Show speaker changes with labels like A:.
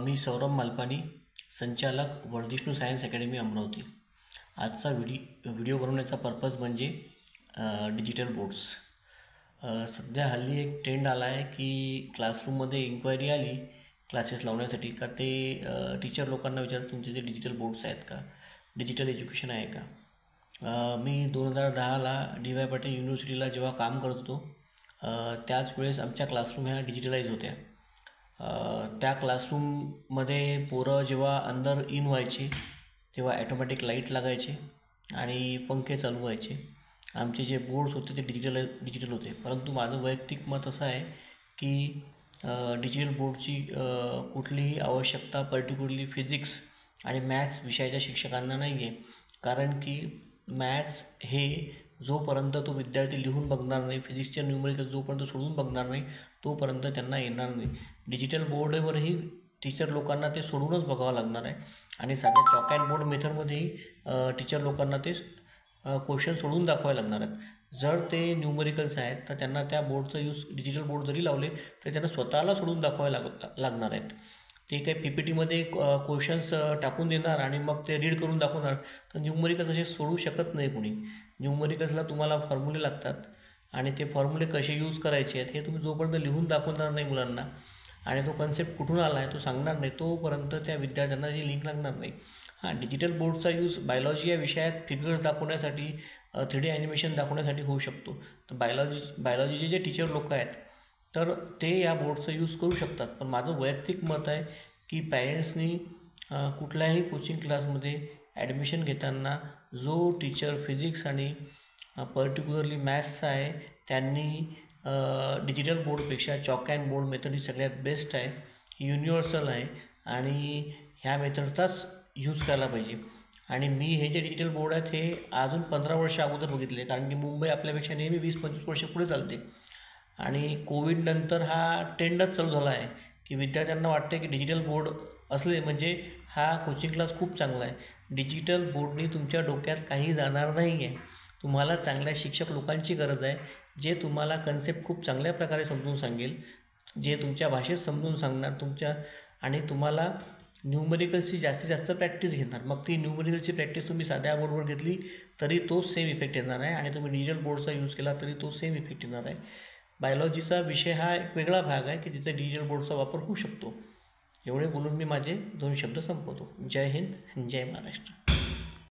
A: मी सौरभ मालपानी, संचालक वर्धिष्णू science academy Amravati. आजचा video बनवण्याचा पर्पज म्हणजे डिजिटल बोर्ड्स. सध्या हल्ली एक ट्रेंड आला आहे की क्लासरूममध्ये इन्क्वायरी आली क्लासेस लावण्यासाठी का ते टीचर लोकांना विचारतात तुमचे जे डिजिटल बोर्ड्स आहेत का, डिजिटल एज्युकेशन आहे का. मी 2010ला DY पाटील युनिव्हर्सिटीला जेव्हा काम करत होतो त्याच वेळेस आमच्या क्लासरूम ह्या डिजिटलाइज होत्या. त्या क्लासरूममध्ये पोरं जेव्हा अंदर इन व्हायचे तेव्हा ॲटोमॅटिक लाईट लागायचे आणि पंखे चालू व्हायचे. आमचे जे बोर्ड्स होते ते डिजिटल होते. परंतु माझं वैयक्तिक मत असं आहे की डिजिटल बोर्डची कुठलीही आवश्यकता पर्टिक्युलरली फिजिक्स आणि मॅथ्स विषयाच्या शिक्षकांना नाही आहे. कारण की मॅथ्स हे जोपर्यंत तो विद्यार्थी लिहून बघणार नाही, फिजिक्सच्या न्यूमरिकल जोपर्यंत सोडून बघणार नाही तोपर्यंत त्यांना येणार नाही. डिजिटल बोर्डवरही टीचर लोकांना ते सोडूनच बघावं लागणार आहे आणि साध्या चॉक अँड बोर्ड मेथडमध्येही टीचर लोकांना ते क्वेश्चन सोडून दाखवायला लागणार आहेत. जर ते न्यूमरिकल्स आहेत तर त्यांना त्या बोर्डचा यूज डिजिटल बोर्ड जरी लावले तरी त्यांना स्वतःला सोडून दाखवायला लागणार आहेत. ते काही PPTमध्ये क्वेश्चन्स टाकून देणार आणि मग ते रीड करून दाखवणार. तर न्यूमरिकल्स असे सोडू शकत नाही कुणी. न्यूमरिकल्सला तुम्हाला फॉर्म्युले लागतात आणि ते फॉर्म्युले कसे यूज करायचे आहेत हे तुम्ही जोपर्यंत लिहून दाखवणार नाही मुलांना आणि तो कन्सेप्ट कुठून आला आहे तो सांगणार नाही तोपर्यंत त्या विद्यार्थ्यांना जी लिंक लागणार नाही. डिजिटल बोर्डचा यूज बायोलॉजी या विषयात फिगर्स दाखवण्यासाठी 3D ॲनिमेशन दाखवण्यासाठी होऊ शकतो. तर बायोलॉजीचे जे टीचर लोक आहेत तर ते या बोर्डचा यूज करू शकतात. पण माझं वैयक्तिक मत आहे की पॅरेंट्सनी कुठल्याही कोचिंग क्लासमध्ये ॲडमिशन घेताना जो टीचर फिजिक्स आणि पर्टिक्युलरली मॅथ्सचा आहे त्यांनी डिजिटल बोर्डपेक्षा चॉक अँड बोर्ड मेथड ही सगळ्यात बेस्ट आहे, युनिव्हर्सल आहे आणि ह्या मेथडचाच यूज करायला पाहिजे. आणि मी हे जे डिजिटल बोर्ड आहेत हे अजून 15 वर्ष अगोदर बघितले, कारण की मुंबई आपल्यापेक्षा नेहमी 20-25 वर्ष पुढे चालते. आणि कोविडनंतर हा ट्रेंडच चालू झाला आहे की विद्यार्थ्यांना वाटते की डिजिटल बोर्ड असले म्हणजे हा कोचिंग क्लास खूप चांगला आहे. डिजिटल बोर्डनी तुमच्या डोक्यात काही जाणार नाही आहे. तुम्हाला चांगल्या शिक्षक लोकांची गरज आहे जे तुम्हाला कन्सेप्ट खूप चांगल्या प्रकारे समजून सांगेल, जे तुमच्या भाषेत समजून सांगणार आणि तुम्हाला न्यूमरिकल्सची जास्तीत जास्त प्रॅक्टिस घेणार. मग ती न्यूमरिकलची प्रॅक्टिस तुम्ही साध्या बोर्डवर घेतली तरी तोच सेम इफेक्ट येणार आहे आणि तुम्ही डिजिटल बोर्डचा यूज केला तरी तो सेम इफेक्ट येणार आहे. बायोलॉजीचा विषय हा एक वेगळा भाग आहे की जिथे डिजिटल बोर्डचा वापर होऊ शकतो. एवढे बोलून मी माझे 2 शब्द संपवतो. जय हिंद, जय महाराष्ट्र.